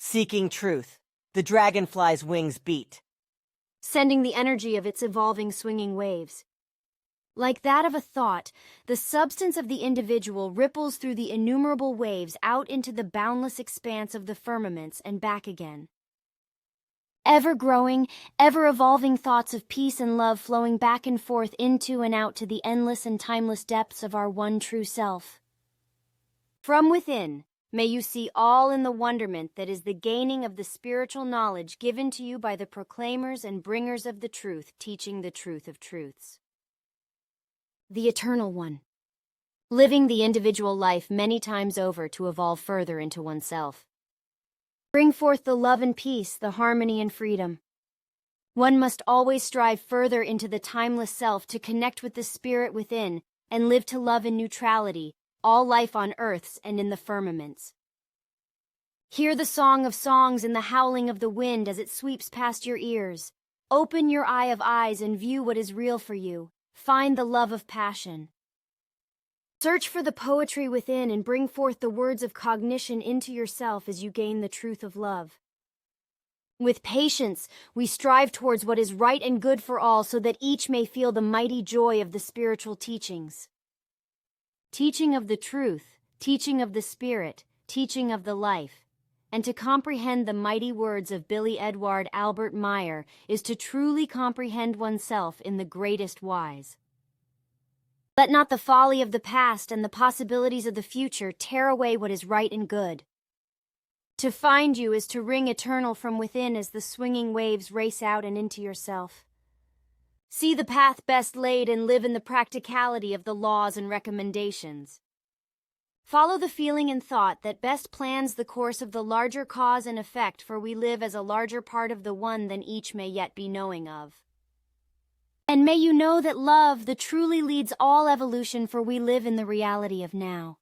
Seeking truth. The dragonfly's wings beat, sending the energy of its evolving swinging waves. Like that of a thought, the substance of the individual ripples through the innumerable waves out into the boundless expanse of the firmaments and back again. Ever-growing, ever-evolving thoughts of peace and love flowing back and forth into and out to the endless and timeless depths of our one true self. From within, may you see all in the wonderment that is the gaining of the spiritual knowledge given to you by the proclaimers and bringers of the truth, teaching the truth of truths. The Eternal One, living the individual life many times over to evolve further into oneself. Bring forth the love and peace, the harmony and freedom. One must always strive further into the timeless self to connect with the spirit within and live to love in neutrality, all life on earths and in the firmaments. Hear the song of songs and the howling of the wind as it sweeps past your ears. Open your eye of eyes and view what is real for you. Find the love of passion. Search for the poetry within and bring forth the words of cognition into yourself as you gain the truth of love. With patience, we strive towards what is right and good for all so that each may feel the mighty joy of the spiritual teachings. Teaching of the truth, teaching of the spirit, teaching of the life. And to comprehend the mighty words of Billy Edward Albert Meyer is to truly comprehend oneself in the greatest wise. Let not the folly of the past and the possibilities of the future tear away what is right and good. To find you is to ring eternal from within as the swinging waves race out and into yourself. See the path best laid and live in the practicality of the laws and recommendations. Follow the feeling and thought that best plans the course of the larger cause and effect, for we live as a larger part of the one than each may yet be knowing of. And may you know that love that truly leads all evolution, for we live in the reality of now.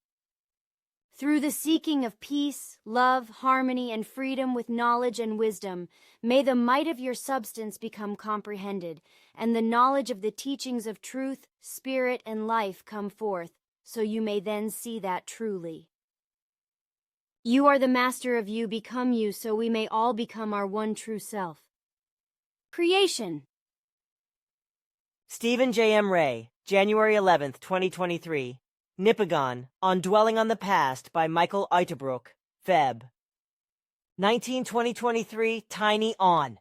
Through the seeking of peace, love, harmony, and freedom with knowledge and wisdom, may the might of your substance become comprehended, and the knowledge of the teachings of truth, spirit, and life come forth, so you may then see that truly. You are the master of you, become you, so we may all become our one true self. Creation. Stephen J. M. Ray, January 11th, 2023. Nipigon, On Dwelling on the Past by Michael Uyttebroek, Feb. 19-2023, Tiny On.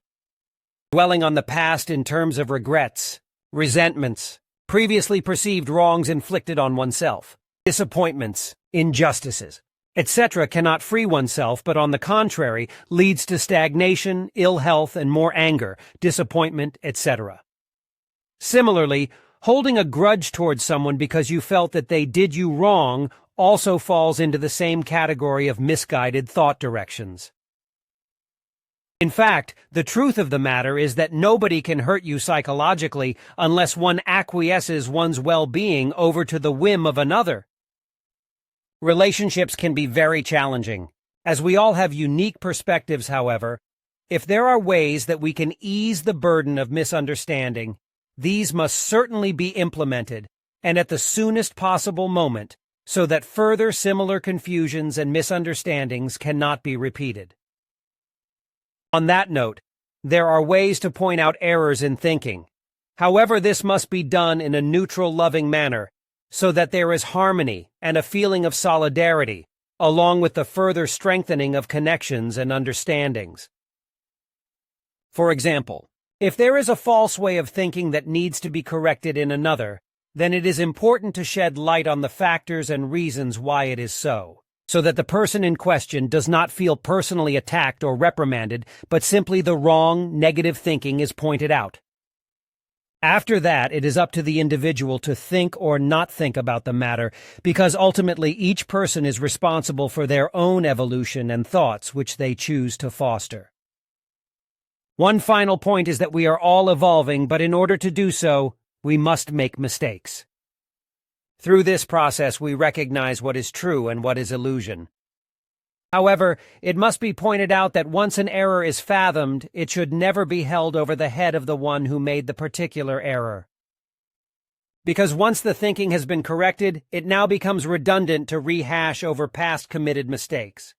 Dwelling on the past in terms of regrets, resentments, previously perceived wrongs inflicted on oneself, disappointments, injustices, etc. cannot free oneself, but on the contrary, leads to stagnation, ill health, and more anger, disappointment, etc. Similarly, holding a grudge towards someone because you felt that they did you wrong also falls into the same category of misguided thought directions. In fact, the truth of the matter is that nobody can hurt you psychologically unless one acquiesces one's well-being over to the whim of another. Relationships can be very challenging. As we all have unique perspectives, however, if there are ways that we can ease the burden of misunderstanding, these must certainly be implemented, and at the soonest possible moment, so that further similar confusions and misunderstandings cannot be repeated. On that note, there are ways to point out errors in thinking. However, this must be done in a neutral, loving manner, so that there is harmony and a feeling of solidarity, along with the further strengthening of connections and understandings. For example, if there is a false way of thinking that needs to be corrected in another, then it is important to shed light on the factors and reasons why it is so that the person in question does not feel personally attacked or reprimanded, but simply the wrong, negative thinking is pointed out. After that, it is up to the individual to think or not think about the matter, because ultimately each person is responsible for their own evolution and thoughts which they choose to foster. One final point is that we are all evolving, but in order to do so, we must make mistakes. Through this process, we recognize what is true and what is illusion. However, it must be pointed out that once an error is fathomed, it should never be held over the head of the one who made the particular error. Because once the thinking has been corrected, it now becomes redundant to rehash over past committed mistakes.